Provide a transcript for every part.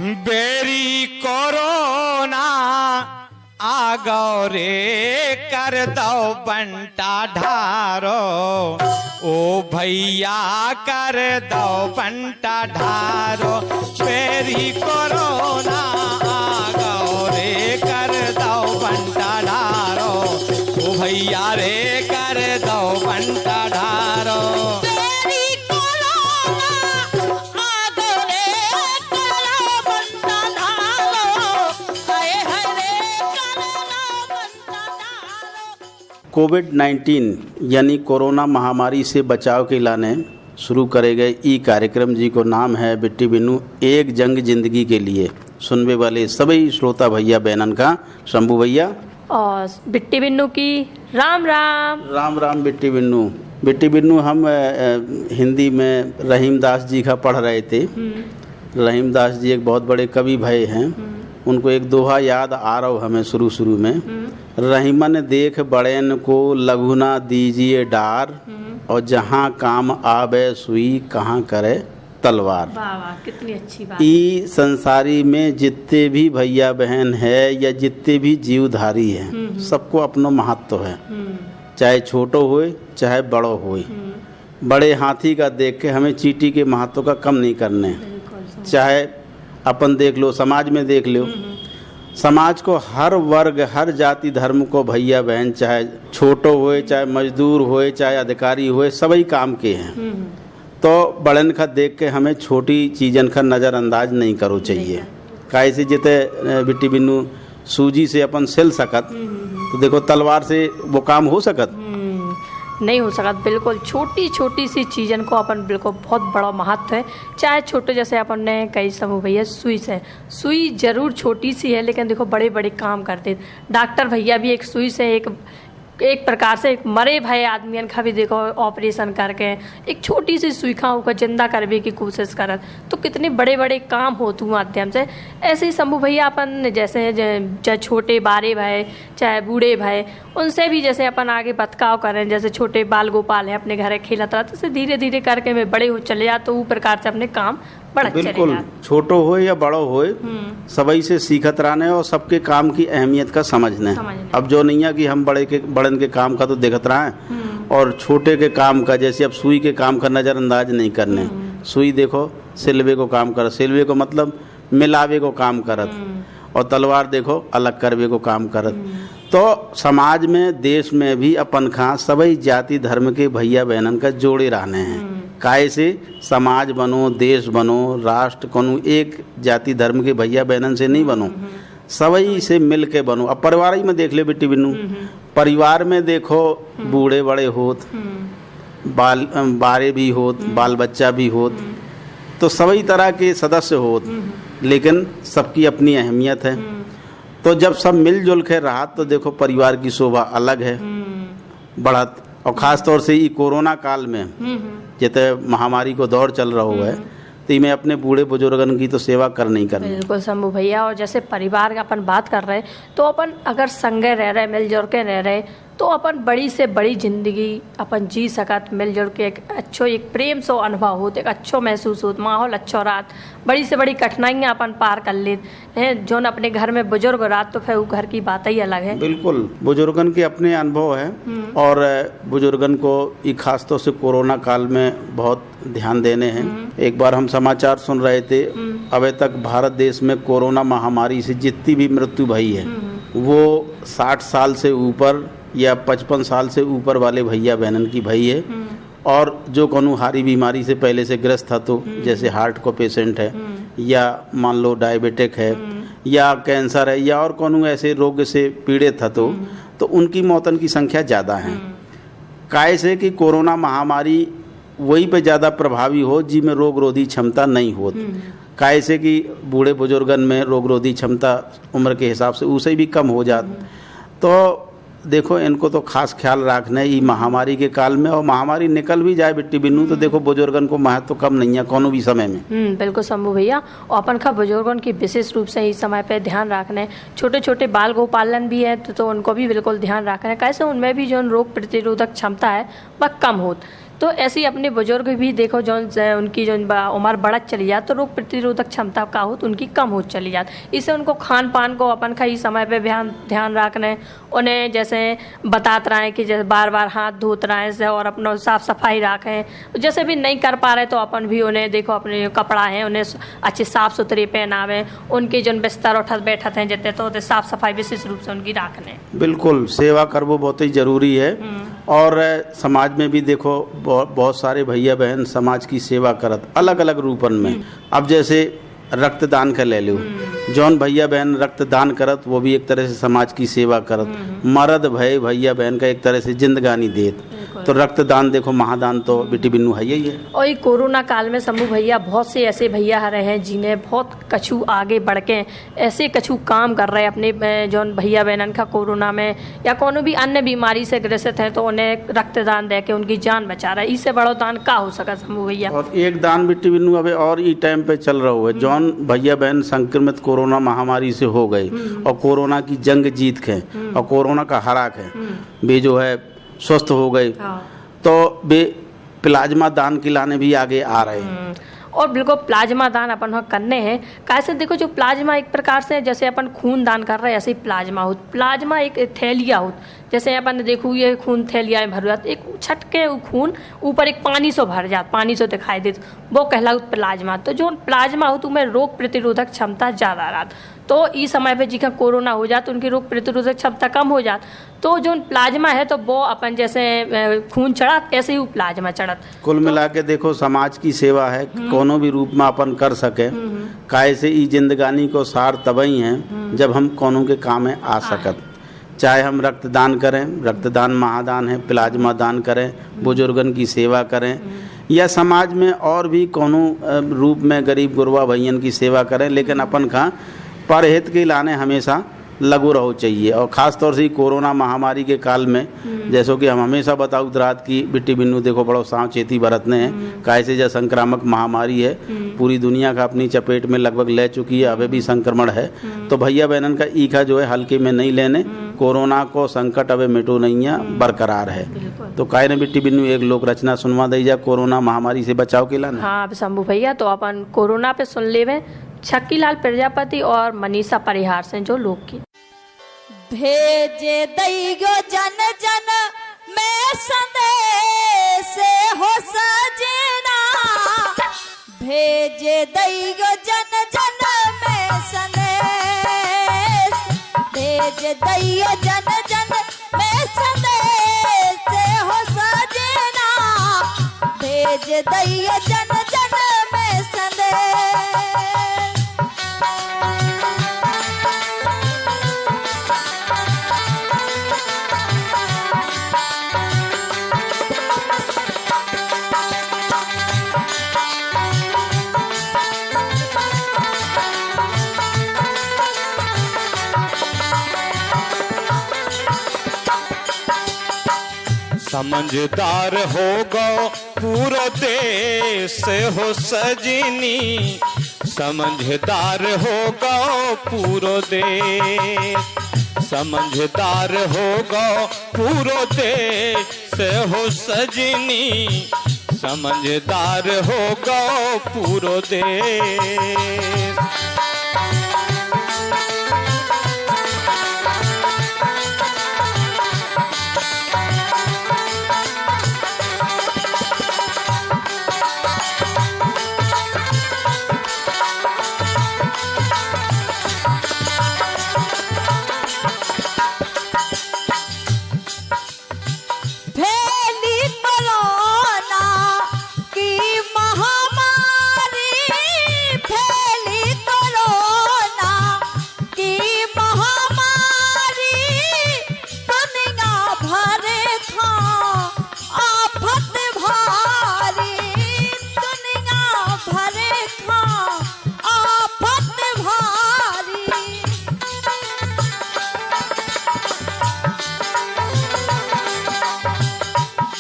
Berry corona आ गौ रे कर दो बंटा ढारो, ओ भैया कर दो बंटा ढारो। बेरी कोरोना आ गौ रे कर दो बंटा ढारो, ओ भैया रे कर दो बंटा ढारो। कोविड-19 यानी कोरोना महामारी से बचाव के लाने शुरू करे गए ई कार्यक्रम जी को नाम है बिट्टी बिन्नू एक जंग जिंदगी के लिए। सुनने वाले सभी श्रोता भैया बहनन का शंभू भैया और बिट्टी बिन्नू की राम राम। राम राम बिट्टी बिन्नू। बिट्टी बिन्नू हम हिंदी में रहीम दास जी का पढ़ रहे थे। रहीम दास जी एक बहुत बड़े कवि भय हैं। उनको एक दोहा याद आ रहा हमें शुरू में, रहीमन देख बड़ेन को लघुना दीजिए डार, और जहाँ काम आवे सुई कहाँ करे तलवार। वाह वाह, कितनी अच्छी बात। ई संसारी में जितने भी भैया बहन है या जितने भी जीवधारी हैं, सबको अपना महत्व है, चाहे छोटो होए चाहे बड़ो होए। बड़े हाथी का देख के हमें चींटी के महत्व का कम नहीं करने। चाहे अपन देख लो, समाज में देख लो, समाज को हर वर्ग हर जाति धर्म को भैया बहन चाहे छोटो होए चाहे मजदूर होए चाहे अधिकारी होए सभी काम के हैं। तो बड़न का देख के हमें छोटी चीज़न का नज़रअंदाज नहीं करो चाहिए। काहे से जिते बिट्टी बिन्नू सूजी से अपन सिल सकत, तो देखो तलवार से वो काम हो सकत नहीं हो सकता। बिल्कुल छोटी छोटी सी चीज़न को अपन बिल्कुल बहुत बड़ा महत्व है। चाहे छोटे जैसे अपन ने कई समूह भैया सुई से, सुई जरूर छोटी सी है लेकिन देखो बड़े बड़े काम करते। डॉक्टर भैया भी एक सुई से एक प्रकार से एक मरे भय आदमियन का भी देखो ऑपरेशन करके एक छोटी सी सुई खाओ को जिंदा करने की कोशिश करत, तो कितने बड़े बड़े काम होते माध्यम से। ऐसे ही शंभू भैया अपन जैसे चाहे छोटे बारे भय चाहे बूढ़े भय, उनसे भी जैसे अपन आगे बतकाव करें। जैसे छोटे बाल गोपाल है अपने घर खेलत रहा, तो धीरे धीरे करके मैं बड़े हो चले जा, तो वो प्रकार से अपने काम बिल्कुल छोटो हो या बड़ो हो सभी से सीखत रहने और सबके काम की अहमियत का समझने। अब जो नहीं है कि हम बड़न के काम का तो देखत रहे और छोटे के काम का, जैसे अब सुई के काम का नज़रअंदाज नहीं करने। सुई देखो सिलवे को काम कर, सिलवे को मतलब मिलावे को काम करत, और तलवार देखो अलग करवे को काम करत। तो समाज में देश में भी अपन खा सभी जाति धर्म के भैया बहनन का जोड़े रहने हैं। काहे से समाज बनो, देश बनो, राष्ट्र बनो, एक जाति धर्म के भैया बहनन से नहीं बनो, सभी से मिल के बनो। अब परिवार ही में देख ले बिट्टी बिन्नू, परिवार में देखो बूढ़े बड़े होत, बारे भी होत, बाल बच्चा भी होत, तो सभी तरह के सदस्य होत, लेकिन सबकी अपनी अहमियत है। तो जब सब मिलजुल के रहा तो देखो परिवार की शोभा अलग है बढ़त। और ख़ास तौर से ये कोरोना काल में जैसे महामारी को दौर चल रहा हुआ है, तो इमें अपने बूढ़े बुजुर्गन की तो सेवा करनी करनी। बिल्कुल शंभू भैया। और जैसे परिवार का अपन बात कर रहे हैं, तो अपन अगर संगे रह रहे मिलजुल के रह रहे, तो अपन बड़ी से बड़ी जिंदगी अपन जी सकत मिलजुल के। एक अच्छो एक प्रेम सो अनुभव होते, एक अच्छो महसूस होता, माहौल अच्छो रात, बड़ी से बड़ी कठिनाइयाँ अपन पार कर लेते हैं। जो अपने घर में बुजुर्ग रात, तो फिर वो घर की बात ही अलग है। बिल्कुल बुजुर्गन के अपने अनुभव है, और बुजुर्गन को खास तौर से कोरोना काल में बहुत ध्यान देने हैं। एक बार हम समाचार सुन रहे थे, अभी तक भारत देश में कोरोना महामारी से जितनी भी मृत्यु भई है वो 60 साल से ऊपर या 55 साल से ऊपर वाले भैया बहनन की भई है। और जो कोनो हारी बीमारी से पहले से ग्रस्त था, तो जैसे हार्ट को पेशेंट है, या मान लो डायबिटिक है, या कैंसर है, या और कोनो ऐसे रोग से पीड़ित था, तो उनकी मौतन की संख्या ज़्यादा है। काहे से कि कोरोना महामारी वही पे ज़्यादा प्रभावी हो जिसमें रोग रोधी क्षमता नहीं हो। काहे से कि बूढ़े बुजुर्गन में रोग रोधी क्षमता उम्र के हिसाब से उसे भी कम हो जात। तो देखो इनको तो खास ख्याल रखना है महामारी के काल में। और महामारी निकल भी जाए बिट्टी बिन्नू, तो देखो बुजुर्गन को महत्व तो कम नहीं है कोनो भी समय में। बिल्कुल शंभू भैया। और अपन का बुजुर्गन की विशेष रूप से इस समय पे ध्यान रखना है। छोटे छोटे बाल गोपालन भी है, तो उनको भी बिल्कुल ध्यान रखना है। कैसे उनमें भी जो रोग प्रतिरोधक क्षमता है वह कम हो। तो ऐसे ही अपने बुजुर्ग भी देखो जो उनकी जो उम्र बढ़त चली जाती तो रोग प्रतिरोधक क्षमता का हो तो उनकी कम हो चली जाती। इससे उनको खान पान को अपन का ही समय पे ध्यान रखना है, उन्हें जैसे बताते रहें कि जैसे बार बार हाथ धोते रहें से और अपना साफ सफाई रखें। जैसे भी नहीं कर पा रहे तो अपन भी उन्हें देखो अपने कपड़ा है उन्हें अच्छे साफ सुथरे पहनावे, उनके जो बिस्तर उठत बैठत हैं जितने तो साफ सफाई विशेष रूप से उनकी रखने। बिल्कुल, सेवा करना बहुत ही जरूरी है। और समाज में भी देखो बहुत सारे भैया बहन समाज की सेवा करत अलग अलग रूपन में। अब जैसे रक्तदान का ले लो, जौन भैया बहन रक्तदान करत वो भी एक तरह से समाज की सेवा करत। मर्द भैया बहन का एक तरह से जिंदगानी देत। तो रक्तदान देखो महादान तो बेटी बिन्नू है यही है। और ये कोरोना काल में शंभू भैया बहुत से ऐसे भैया रहे हैं जिन्हें बहुत कछु आगे बढ़ के ऐसे कछु काम कर रहे हैं अपने जो भैया बहनन का कोरोना में या कोनो भी अन्य बीमारी से ग्रसित हैं तो उन्हें रक्तदान दे के उनकी जान बचा रहा है। इससे बड़ो दान का हो सका शंभू भैया। और एक दान बेटी बिन्नू अभी और ई टाइम पे चल रहा है, जौन भैया बहन संक्रमित कोरोना महामारी से हो गई और कोरोना की जंग जीत के और कोरोना का हरा के वे जो है स्वस्थ हो गए। तो वे प्लाज्मा दान खिलाने भी आगे आ रहे हैं। और बिल्कुल प्लाज्मा दान अपन करने हैं। कैसे देखो जो प्लाज्मा एक प्रकार से जैसे अपन खून दान कर रहे हैं ऐसे ही प्लाज्मा हो। प्लाज्मा एक थैलिया हो, जैसे अपन देखो ये खून थैलिया में भर जाता, एक छटके खून ऊपर एक पानी से भर जाता, पानी से दिखाई देता, वो कहलाऊ प्लाज्मा। तो जो प्लाज्मा हो तो उनमें रोग प्रतिरोधक क्षमता ज़्यादा रहती। तो इस समय पे जिनका कोरोना हो जाता उनकी रोग प्रतिरोधक क्षमता कम हो जाती। तो जो प्लाज्मा है तो वो अपन जैसे खून चढ़त ऐसे ही वो प्लाज्मा चढ़त। कुल मिला के देखो समाज की सेवा है कोनो भी रूप में अपन कर सके। काहे से ई जिंदगानी को सार तबई है जब हम कोनो के काम में आ सकत। चाहे हम रक्तदान करें, रक्तदान महादान है, प्लाज्मा दान करें, बुजुर्गन की सेवा करें या समाज में और भी कोनो रूप में गरीब गुरबा भैयन की सेवा करें, लेकिन अपन का परहित के लाने हमेशा लगू रहो चाहिए। और ख़ास तौर से कोरोना महामारी के काल में जैसो कि हम हमेशा बताऊँ रात की बिट्टी बिन्नू देखो बड़ो सावचेती बरतने हैं। कैसे जो संक्रामक महामारी है पूरी दुनिया का अपनी चपेट में लगभग ले चुकी है, अभी भी संक्रमण है। तो भैया बहनन का ईखा जो है हल्के में नहीं लेने, कोरोना को संकट अबे मिटो नहीं है, बरकरार है। तो काहे ने बिट्टी बिन्नू एक लोक रचना सुनवा दी जा कोरोना महामारी से बचाव के लाने। हाँ शंभू भैया, तो अपन कोरोना पे सुन लेवे छक्कीलाल प्रजापति और मनीषा परिहार से जो लोग की। भेजे दैयो जन जन में संदेश हो सजना, भेजे दैयो जन जन में संदेश, भेजे दैयो जन जन में संदेश हो सजना, भेजे दैयो जन जन में संदेश। समझदार हो गो पूरा देश हो सजनी, समझदार हो गो पूरो देश, समझदार हो गो पूरो देश हो सजनी, समझदार हो गो पूरो देश।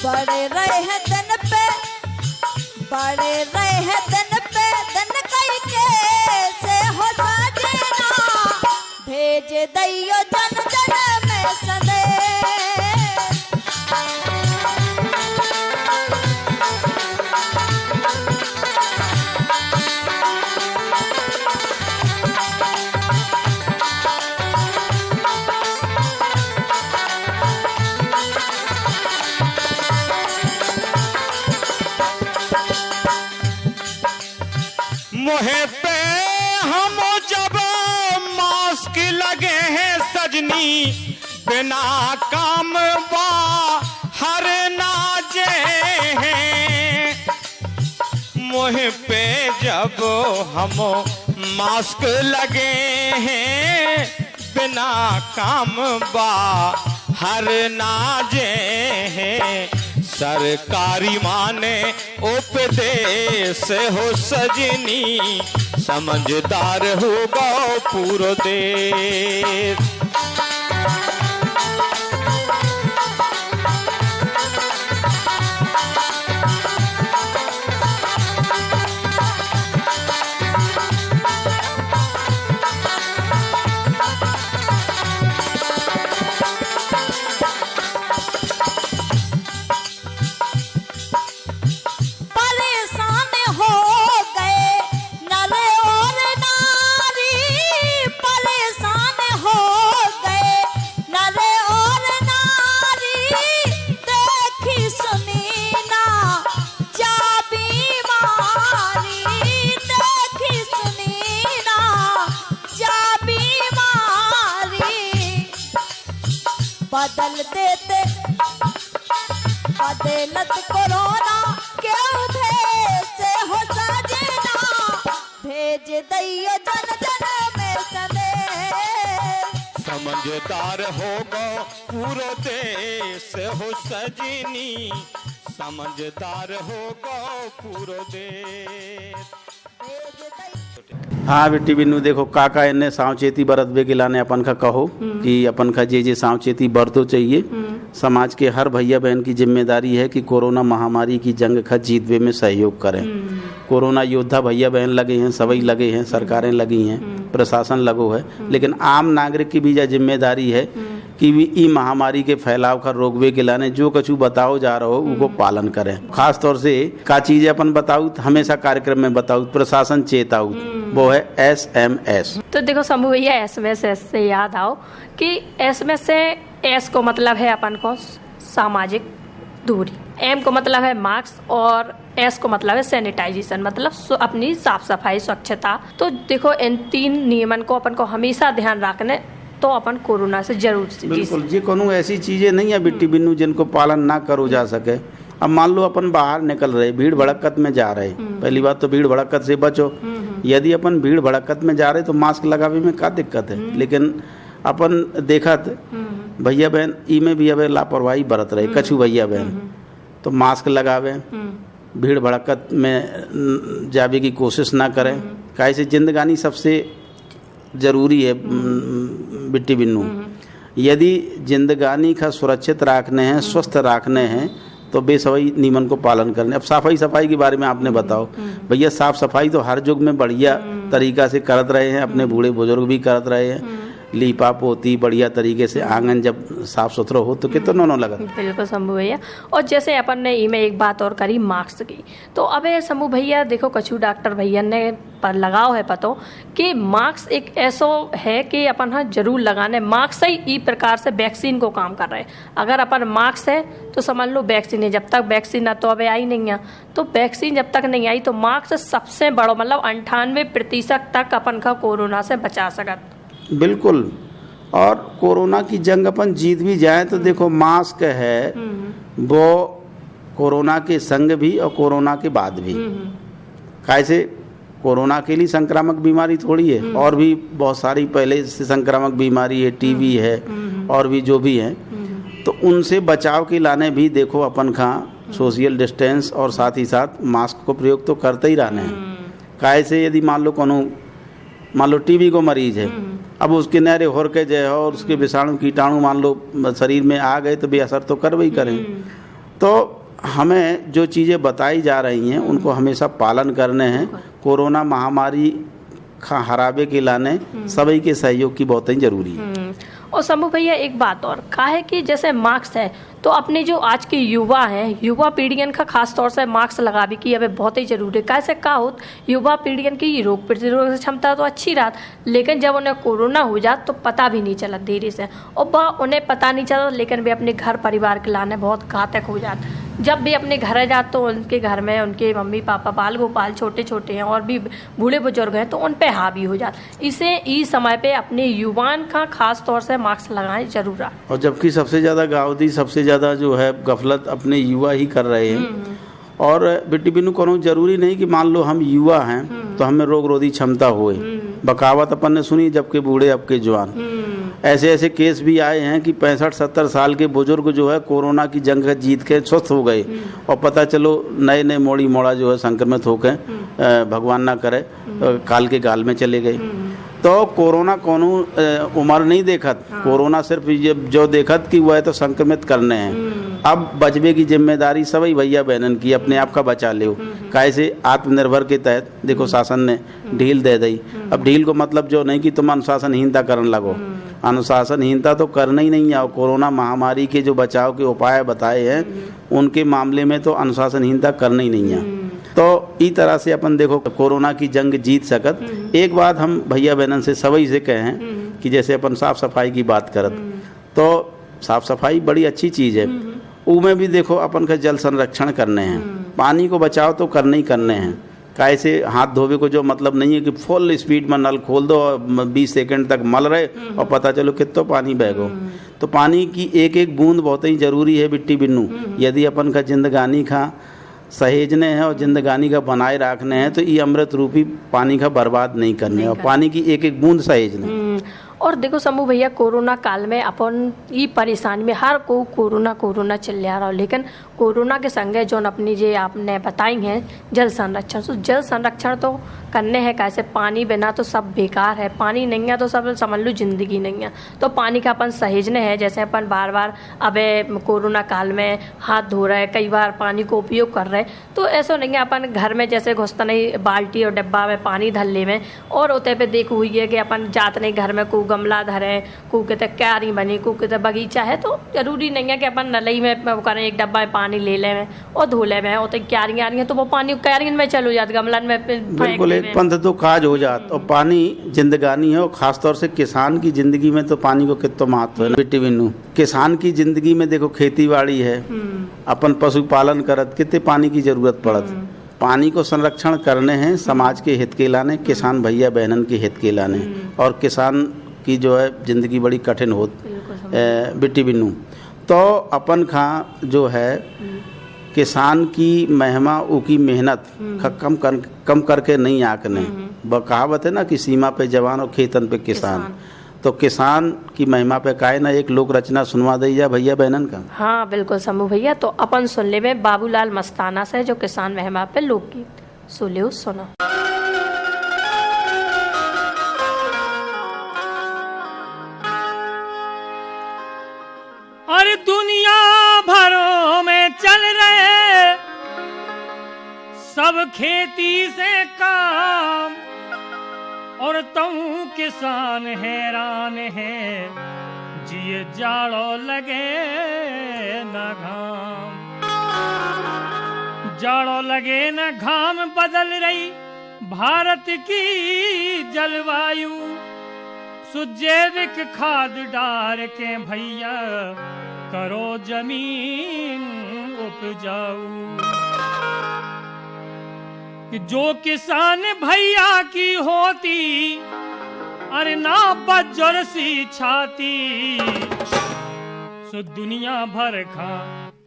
बड़े रहे दिन पे, बड़े रहे दिन पे दिन कई के से हो सजना, भेजे दैयो जन जन में संदेश। मोहे पे हम जब मास्क लगे हैं सजनी, बिना काम बाहर ना जे हैं। मोहे पे जब हम मास्क लगे हैं, बिना काम बाहर ना जे हैं। सरकारी माने उपदेश हो सजनी, समझदार होगा पूरा देश। परेशान हो गए नर और नारी, परेशान हो गए नर और नारी। देखी सुनी ना जा बीमारी, देखी सुनी ना जा बीमारी। बदल देते बदलत कोरोना के भेष हो सजना, भेज दैयो जन जन में संदेश। समझदार होगा पूरा देश हो सजनी, समझदार होगा पूरा देश। भेज दैयो हाँ बेटी बिन्नू देखो काका इन्हें सावचेती बरतबे के लाने अपन का कहो कि अपन का जे सावचेती बरतो चाहिए। समाज के हर भैया बहन की जिम्मेदारी है कि कोरोना महामारी की जंग का जीतवे में सहयोग करें। कोरोना योद्धा भैया बहन लगे हैं, सभी लगे हैं, सरकारें लगी हैं, प्रशासन लगो है, लेकिन आम नागरिक की भी यह जिम्मेदारी है कि ई महामारी के फैलाव का रोकवे के लाने जो कछु बताओ जा रहा हो उनको पालन करें। खास तौर से का चीजें अपन बताऊ हमेशा कार्यक्रम में बताऊ, प्रशासन चेताऊ, वो है SMS। तो देखो शंभू भैया SMS से याद आओ कि SMS से S को मतलब है अपन को सामाजिक दूरी, M को मतलब है मास्क और S को मतलब है सैनिटाइजेशन, मतलब अपनी साफ सफाई स्वच्छता। तो देखो इन 3 नियमन को अपन को हमेशा ध्यान रखने तो अपन कोरोना से जरूर बिल्कुल जी कोनो ऐसी चीजें नहीं है बिट्टी बिन्नू जिनको पालन ना करो जा सके। अब मान लो अपन बाहर निकल रहे, भीड़ भड़कत में जा रहे, पहली बात तो भीड़ भड़कत से बचो। यदि अपन भीड़ भड़कत में जा रहे तो मास्क लगावे में क्या दिक्कत है, लेकिन अपन देखत भैया बहन ई में भी अब लापरवाही बरत रहे कछु भैया बहन, तो मास्क लगावे, भीड़ भड़कत में जावे की कोशिश ना करें। कैसे जिंदगानी सबसे जरूरी है बिट्टी बिन्नू। यदि जिंदगानी का सुरक्षित रखने हैं, स्वस्थ रखने हैं तो बेसवाई नियमन को पालन करने। अब सफाई के बारे में आपने बताओ भैया, साफ सफाई तो हर युग में बढ़िया तरीका से करत रहे हैं, अपने बूढ़े बुजुर्ग भी करत रहे हैं। लीपा पोती बढ़िया तरीके से आंगन जब साफ सुथरा हो तो कितना नो लगा। बिल्कुल शंभू भैया। और जैसे अपन ने में एक बात और करी मास्क की, तो अब शंभू भैया देखो कछु डॉक्टर भैया ने पर लगाओ है पतो कि मास्क एक ऐसा है कि अपन हाँ जरूर लगाने। मास्क ही ई प्रकार से वैक्सीन को काम कर रहे हैं। अगर अपन मास्क है तो समझ लो वैक्सीन है, जब तक वैक्सीन ना तो अब आई नहीं है, तो वैक्सीन जब तक नहीं आई तो मास्क सबसे बड़ो मतलब 98% तक अपन का कोरोना से बचा सकत। बिल्कुल। और कोरोना की जंग अपन जीत भी जाए तो देखो मास्क है वो कोरोना के संग भी और कोरोना के बाद भी। कैसे कोरोना के लिए संक्रामक बीमारी थोड़ी है, और भी बहुत सारी पहले से संक्रामक बीमारी है, टीबी है और भी जो भी है, तो उनसे बचाव के लाने भी देखो अपन का सोशल डिस्टेंस और साथ ही साथ मास्क को प्रयोग तो करते ही रहने हैं। कैसे यदि मान लो टीबी को मरीज है, अब उसके नहरे होर के जो है और उसके विषाणु कीटाणु मान लो शरीर में आ गए तो बेअसर तो कर ही करें। तो हमें जो चीज़ें बताई जा रही हैं उनको हमेशा पालन करने हैं। कोरोना महामारी का हराबे के लाने सभी के सहयोग की बहुत ही जरूरी है। और शंभू भैया एक बात और का है कि जैसे मास्क है तो अपने जो आज के युवा हैं, युवा पीढ़ियन का खास तौर से मास्क लगावे की अब बहुत ही जरूरी है। कैसे का हो युवा पीढ़ियन की रोग प्रतिरोधक क्षमता तो अच्छी रहा, लेकिन जब उन्हें कोरोना हो जात तो पता भी नहीं चला देरी से, और वह उन्हें पता नहीं चला लेकिन वे अपने घर परिवार के लाने बहुत घातक हो जात। जब भी अपने घर जाते तो उनके घर में उनके मम्मी पापा बाल गोपाल छोटे छोटे हैं और भी बूढ़े बुजुर्ग हैं तो उन पे हावी हो जाता। इसे इस समय पे अपने युवान का खास तौर से मास्क लगाएं जरूर। और जबकि सबसे ज़्यादा गाउदी सबसे ज़्यादा जो है गफलत अपने युवा ही कर रहे हैं। और बेटी बिनु कोनो जरूरी नहीं कि मान लो हम युवा हैं तो हमें रोग रोधी क्षमता होए। बकावत अपन ने सुनी, जबकि बूढ़े अब के जवान। ऐसे ऐसे केस भी आए हैं कि 65-70 साल के बुजुर्ग जो है कोरोना की जंग जीत के स्वस्थ हो गए और पता चलो नए नए मोड़ी मोड़ा जो है संक्रमित होकर भगवान ना करे काल के गाल में चले गए। तो कोरोना कोनो उम्र नहीं देखत, कोरोना सिर्फ ये जो देखत कि वह है तो संक्रमित करने हैं। अब बचबे की जिम्मेदारी सभी भैया बहनन की, अपने आप का बचा ले। कैसे आत्मनिर्भर के तहत देखो शासन ने ढील दे दी। अब ढील को मतलब जो नहीं कि तुम अनुशासनहीनता करने लगो, अनुशासनहीनता तो करना ही नहीं है। कोरोना महामारी के जो बचाव के उपाय बताए हैं उनके मामले में तो अनुशासनहीनता करना ही नहीं है। तो इस तरह से अपन देखो कोरोना की जंग जीत सकत। एक बात हम भैया बहनन से सभी से कहें कि जैसे अपन साफ सफाई की बात करत तो साफ सफाई बड़ी अच्छी चीज़ है। उनमें भी देखो अपन का जल संरक्षण करने हैं, पानी को बचाव तो करने ही करने हैं। कैसे हाथ धोवे को जो मतलब नहीं है कि फुल स्पीड में नल खोल दो और 20 सेकंड तक मल रहे और पता चलो कितना पानी बहेगो। तो पानी की एक एक बूंद बहुत ही ज़रूरी है बिट्टी बिन्नू। यदि अपन का जिंदगानी का सहेजने हैं और जिंदगानी का बनाए रखने हैं तो ये अमृत रूपी पानी का बर्बाद नहीं करने और पानी की एक एक बूंद सहेजने। और देखो शंभू भैया कोरोना काल में अपन ये परेशानी में हर को कोरोना चल रहा हो, लेकिन कोरोना के संगे जो अपनी जे आपने बताई हैं जल संरक्षण, तो जल संरक्षण तो करने हैं। कैसे पानी बिना तो सब बेकार है, पानी नहीं है तो सब समझ लो जिंदगी नहीं है। तो पानी का अपन सहेजने हैं। जैसे अपन बार बार अबे कोरोना काल में हाथ धो रहे हैं, कई बार पानी को उपयोग कर रहे हैं, तो ऐसा नहीं है अपन घर में जैसे घुसता नहीं बाल्टी और डब्बा में पानी धल्ले में और उते पे देख हुई है कि अपन जात नहीं घर में को गमला धरे, को कहते क्यारी बनी, को कहते बगीचा है। तो जरूरी नहीं है कि अपन नलई में करें एक डब्बा में पानी ले लें और धो ले में और क्यारियाँ आ रही हैं तो वो पानी क्यारियन में चलो जात गमलन में बिल्कुल एक पंथ तो काज हो जात। और पानी जिंदगानी है और खासतौर से किसान की जिंदगी में तो पानी को कितना महत्व है बिट्टी बिन्नू। किसान की जिंदगी में देखो खेती बाड़ी है, अपन पशुपालन करत, कितने पानी की जरूरत पड़त। पानी को संरक्षण करने हैं समाज के हित के लाने, किसान भैया बहनन के हित के लाने। और किसान की जो है जिंदगी बड़ी कठिन होत बिट्टी बिन्नू। तो अपन खा जो है किसान की महिमा उकी मेहनत कम करके नहीं आंकने। कहावत है ना कि सीमा पे जवान और खेतन पे किसान। तो किसान की महिमा पे काहे ना एक लोक रचना सुनवा दी भैया बहनन का। हाँ बिल्कुल शंभू भैया, तो अपन सुन ले में बाबूलाल मस्ताना से जो किसान महिमा पे लोकगीत सुने सुना। और दुनिया भरों में चल रहे सब खेती से काम, और तुम किसान हैरान है जिए जाड़ो लगे न घाम। जाड़ो लगे न घाम, बदल रही भारत की जलवायु। सुजैविक खाद डाल के भैया करो जमीन उपजाऊ। जो किसान भैया की होती अरे ना बज्जर सी छाती, सो दुनिया भर खा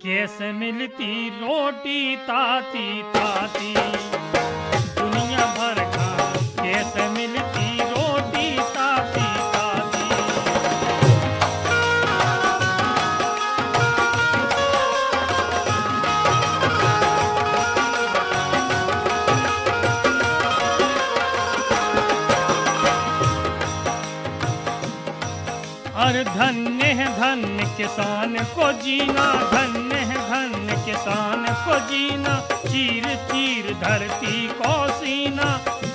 कैसे मिलती रोटी ताती ताती। दुनिया भर खा कैसे मिलती रोटी ताती ताती। और धन्य है धन्य किसान को जीना, धन्य है धन्य किसान को जीना। चीर चीर धरती को सीना,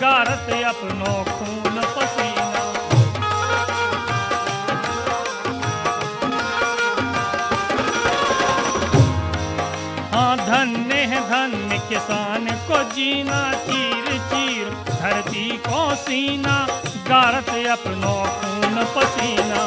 गारत अपनो खून पसीना। हाँ धन्य है धन्य किसान को जीना। चीर चीर धरती को सीना, गारत अपनो खून पसीना।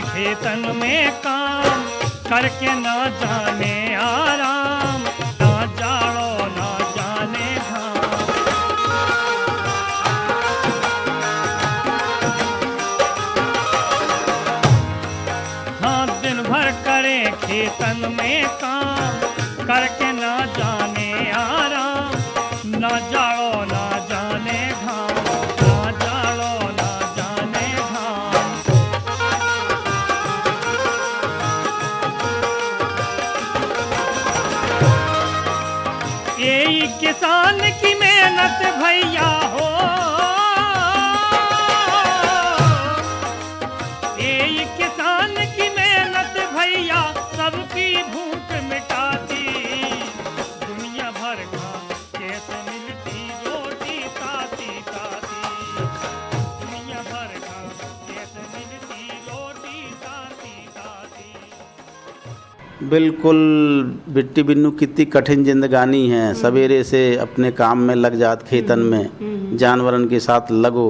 खेतन में काम, करके ना जाने आराम, ना जाड़ो ना जाने घाम। हाँ दिन भर करे खेतन में काम, करके ना जाने आराम, ना जाड़ो ना जाने घाम, ना जाड़ो ना जाने घाम। यही किसान की मेहनत भैया हो, यही किसान की मेहनत भैया सबकी भूख मिटाती। दुनिया भर का कैसे मिलती रोटी ताती ताती, दुनिया भर का कैसे मिलती रोटी ताती ताती। बिल्कुल बिट्टी बिन्नू कितनी कठिन जिंदगानी है। सवेरे से अपने काम में लग जात, खेतन में जानवरन के साथ लगो,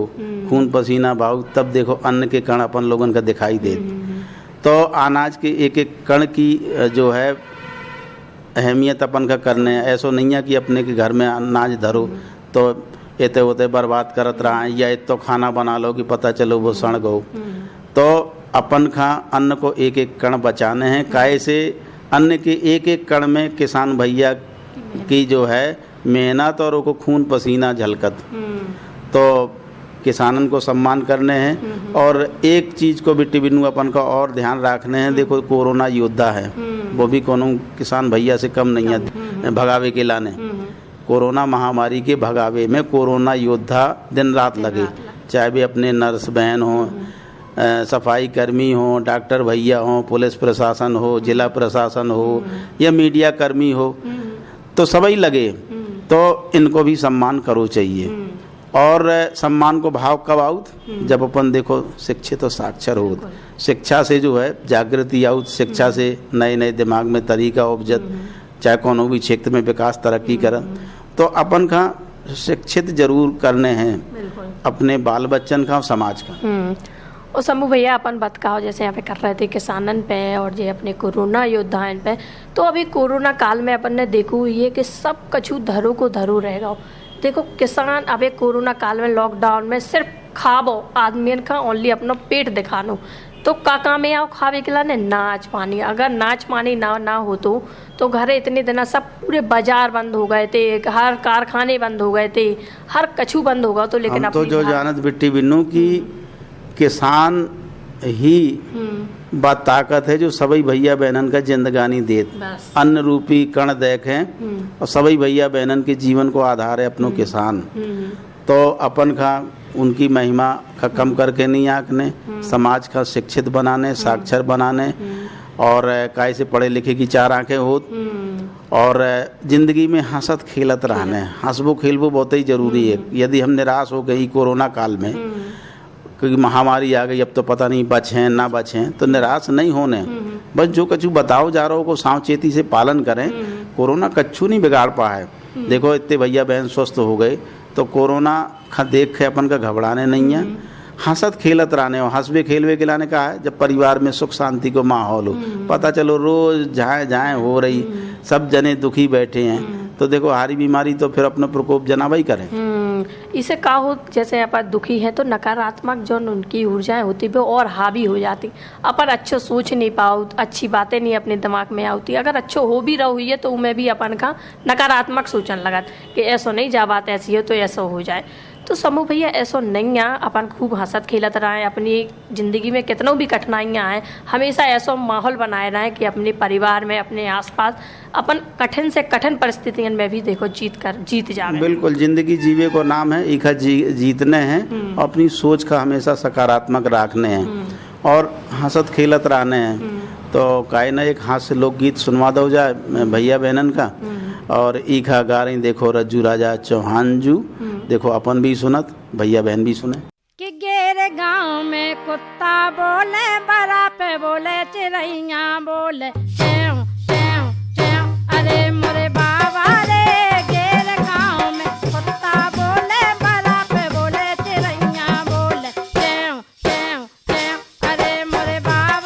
खून पसीना बहाओ, तब देखो अन्न के कण अपन लोगन का दिखाई दे। तो अनाज के एक एक कण की जो है अहमियत अपन का करने है। ऐसा नहीं है कि अपने के घर में अनाज धरो तो एते होते बर्बाद करत रहा है, या तो खाना बना लो कि पता चलो वो सड़ गो। तो अपन का अन्न को एक एक कण बचाने हैं। काहे से अन्न के एक एक कण में किसान भैया की जो है मेहनत और वो खून पसीना झलकत। तो किसानन को सम्मान करने हैं। और एक चीज़ को बिट्टी बिन्नू अपन का और ध्यान रखने हैं। देखो कोरोना योद्धा है, वो भी कोनो किसान भैया से कम नहीं है भगावे के लाने। कोरोना महामारी के भगावे में कोरोना योद्धा दिन रात लगे, चाहे भी अपने नर्स बहन हो, सफाई कर्मी हो, डॉक्टर भैया हो, पुलिस प्रशासन हो, जिला प्रशासन हो या मीडिया कर्मी हो, तो सभी लगे। तो इनको भी सम्मान करो चाहिए। और सम्मान को भाव कब आउत, जब अपन देखो शिक्षित और साक्षर हो। शिक्षा से जो है जागृति आउत, शिक्षा से नए नए दिमाग में तरीका उपजत, चाहे कोनो भी क्षेत्र में विकास तरक्की करत। तो अपन का शिक्षित जरूर करने हैं, अपने बाल बच्चन का और समाज का। और शंभू भैया अपन बात कहो जैसे यहाँ पे कर रहे थे किसानन पे और जो अपने कोरोना योद्धाएं पे, तो अभी कोरोना काल में अपन ने देखू हुई है कि सब कछु धरो को धरो रहेगा। देखो किसान अभी कोरोना काल में लॉकडाउन में सिर्फ खाबो आदमियन का ओनली अपना पेट दिखानो, तो काका में आओ खावे के लाने नाच पानी। अगर नाच पानी ना हो तो घर इतने दिन सब पूरे बाजार बंद हो गए थे, हर कारखाने बंद हो गए थे, हर कछु बंद होगा। तो लेकिन हम तो जो जानत बिट्टी बिन्नू की किसान ही बात ताकत है जो सभी भैया बहनन का जिंदगानी देत, अन्न रूपी कण देखें। और सभी भैया बहनन के जीवन को आधार है अपनों किसान। तो अपन का उनकी महिमा का कम करके नहीं आंकने, समाज का शिक्षित बनाने, साक्षर बनाने, और काय से पढ़े लिखे की चार आंखें होत, और जिंदगी में हंसत खेलत रहने। हंसबो खेलबो बहुत ही जरूरी है। यदि हम निराश हो गई कोरोना काल में, क्योंकि महामारी आ गई, अब तो पता नहीं बचें ना बचें, तो निराश नहीं होने, बस जो कछु बताओ जा रहा हो को सावचेती से पालन करें। कोरोना कछु नहीं बिगाड़ पाए। देखो इतने भैया बहन स्वस्थ हो गए, तो कोरोना का देख के अपन का घबराने नहीं है, हंसत खेलत रहने हो। हंसबे खेलवे के लाने कहा है जब परिवार में सुख शांति को माहौल हो। पता चलो रोज जाए हो रही, सब जने दुखी बैठे हैं, तो देखो हारी बीमारी तो फिर अपना प्रकोप जनावा ही करें। इसे का हो जैसे अपन दुखी है तो नकारात्मक जो उनकी ऊर्जाएं होती वो और हावी हो जाती। अपन अच्छो सोच नहीं पाओ, अच्छी बातें नहीं अपने दिमाग में आती। अगर अच्छो हो भी रही है तो उनमें भी अपन का नकारात्मक सोचने लगा कि ऐसा नहीं जा, बात ऐसी है तो ऐसा हो जाए। तो समूह भैया ऐसा नहीं है, अपन खूब हंसत खेलत रहे, अपनी ज़िंदगी में कितनों भी कठिनाइयाँ आए, हमेशा ऐसा माहौल बनाए रहें कि अपने परिवार में, अपने आसपास अपन कठिन से कठिन परिस्थितियों में भी देखो जीत जाए। बिल्कुल, जिंदगी जीवे को नाम है, एक जीतने हैं, अपनी सोच का हमेशा सकारात्मक रखने हैं और हंसत खेलत रहने हैं। तो काहे ना एक हास्य लोकगीत सुनवा दो जाए भैया बहनन का, और ईखा गा रही देखो रज्जू राजा चौहान जू। देखो अपन भी सुनत, भैया बहन भी सुने। कि गेर गांव में कुत्ता बोले, बरा पे बोले चिड़ैया बोले, च्यों च्यों च्यों, अरे मोरे बाबा रे। गेर गांव में कुत्ता बोले, बरा पे बोले चिड़ैया बोले, च्यों च्यों च्यों, अरे मोरे बाबा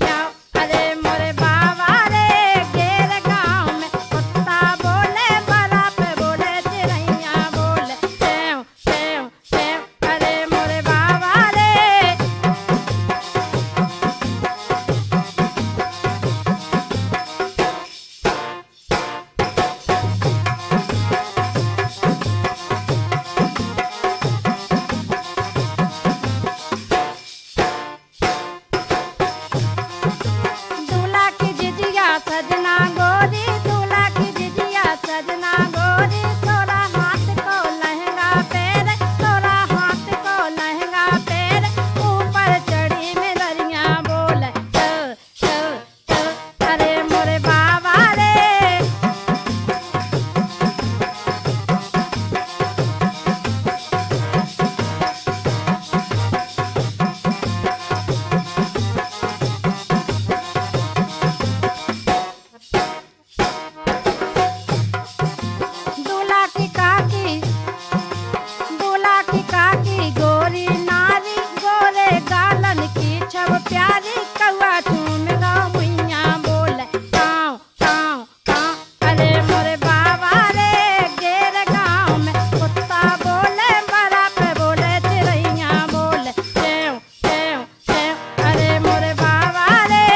म्याऊं अरे मोरे बाबा रे घेर गाँव में कुत्ता बोले बड़ा पे बोले चिड़ैया बोले टेव टेव टेव अरे मोरे बाबा रे दूल्हा की जिजिया सजना गोरी दूल्हा की जिजिया सजना गोरी तोरा हाथ को लहंगा पैर तोरा हाथ को लहंगा पैर ऊपर चढ़ी में दरिया बोले अरे मोरे बाबा रे दूल्हा की काकी गोरी नारी गोरे गालन की छब प्यारी कौआ चूम गाँव मुइया बोले काँव काँव काँव अरे मोरे बाबा रे घेर गाँव में कुत्ता बोले बड़ा पे बोले चिड़ैया बोले टेव टेव टेव अरे मोरे बाबा रे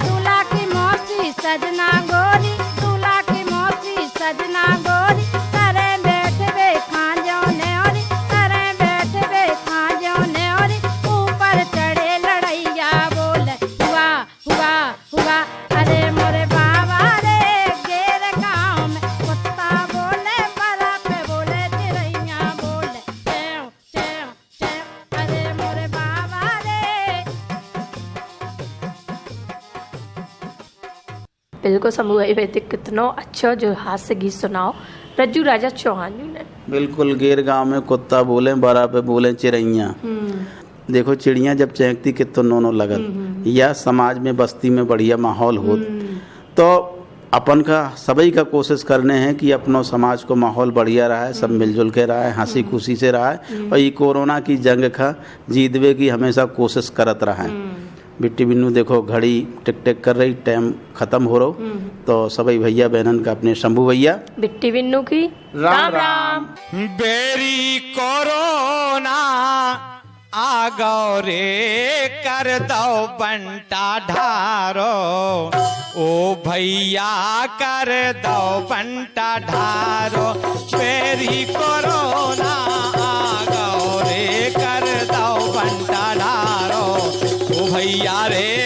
दूल्हा की मौसी सजना गोरी दूल्हा की मौसी सजना गोरी करे बैठबे खांजो न्योरी करे बैठबे खांजो न्योरी ऊपर चढ़े लड़ैया बोले हुआ हुआ हुआ अरे मोरे बाबा रे घेर गाँव में कुत्ता बोले बड़ा पे बोले चिड़ैया बोले टेव टेव टेव अरे मोरे बाबा रे बिल्कुल समूह वैदिक कितना अच्छा जो हास्य गीत सुनाओ रज्जू राजा चौहान जी ने। बिल्कुल गैर गांव में कुत्ता बोले बड़ा पे बोले चिड़ैया। देखो चिड़िया जब चहकती कितो नोनो लगत या समाज में बस्ती में बढ़िया माहौल हो तो अपन का सभी का कोशिश करने हैं कि अपनो समाज को माहौल बढ़िया रहा है, सब मिलजुल के रहा है, हंसी खुशी से रहा है और ये कोरोना की जंग का जीतवे की हमेशा कोशिश करत रहा है। बिट्टी बिन्नू देखो घड़ी टिक टिक कर रही, टाइम खत्म हो रहा तो सभी भैया बहनन का अपने शंभू भैया बिट्टी बिन्नू की राम राम। बेरी कोरोना आ गौ रे कर दो बंटा ढारो ओ भैया कर दो बंटा ढारो बेरी कोरोना आ गौ रे कर दो बंटा ढारो ओ भैया रे